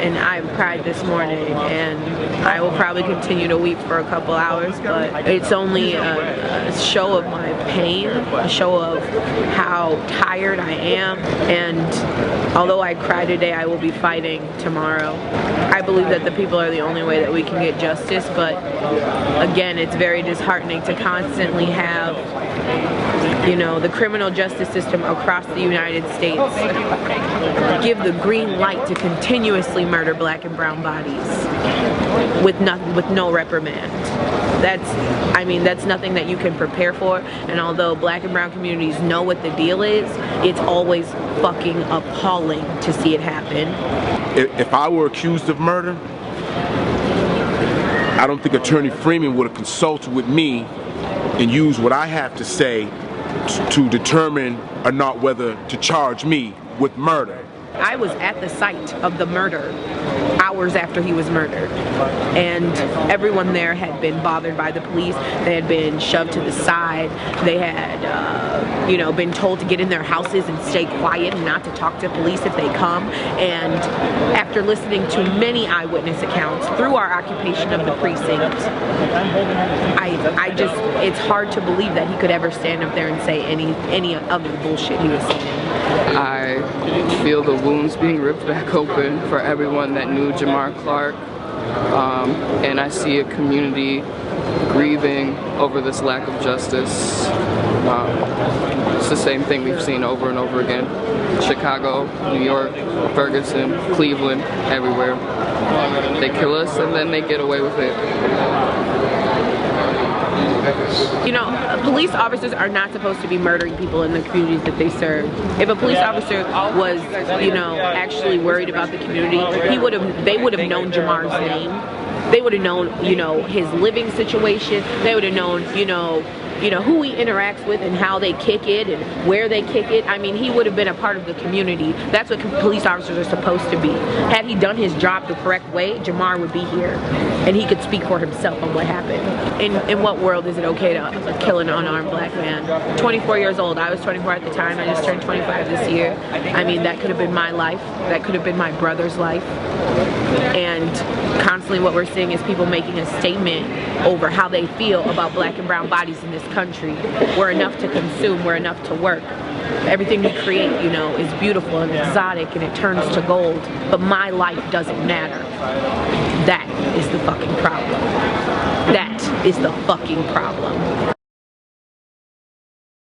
and I cried this morning, and I will probably continue to weep for a couple hours, but it's only a show of my pain, a show of how tired I am, and although I cry today, I will be fighting tomorrow. I believe that the people are the only way that we can get justice, but again, it's very disheartening to constantly have, you know, the criminal justice system across the United States give the green light to continuously murder black and brown bodies with no reprimand. That's nothing that you can prepare for, and although black and brown communities know what the deal is, it's always fucking appalling to see it happen. If I were accused of murder, I don't think Attorney Freeman would have consulted with me and used what I have to say to determine or not whether to charge me with murder. I was at the site of the murder hours after he was murdered, and everyone there had been bothered by the police. They had been shoved to the side. They had been told to get in their houses and stay quiet and not to talk to police if they come. And after listening to many eyewitness accounts through our occupation of the precinct, it's hard to believe that he could ever stand up there and say any of the bullshit he was saying. I feel the wounds being ripped back open for everyone that knew Jamar Clark, and I see a community grieving over this lack of justice. It's the same thing we've seen over and over again. Chicago, New York, Ferguson, Cleveland, everywhere. They kill us and then they get away with it. You know, police officers are not supposed to be murdering people in the communities that they serve. If a police officer was, actually worried about the community, they would have known Jamar's name. They would have known, his living situation. They would have known, who he interacts with and how they kick it and where they kick it. I mean, he would have been a part of the community. That's what police officers are supposed to be. Had he done his job the correct way, Jamar would be here, and he could speak for himself on what happened. In what world is it okay to kill an unarmed black man? 24 years old. I was 24 at the time. I just turned 25 this year. I mean, that could have been my life. That could have been my brother's life. And constantly what we're seeing is people making a statement over how they feel about black and brown bodies in this country. We're enough to consume, we're enough to work. Everything we create, is beautiful and exotic and it turns to gold, but my life doesn't matter. That is the fucking problem. That is the fucking problem.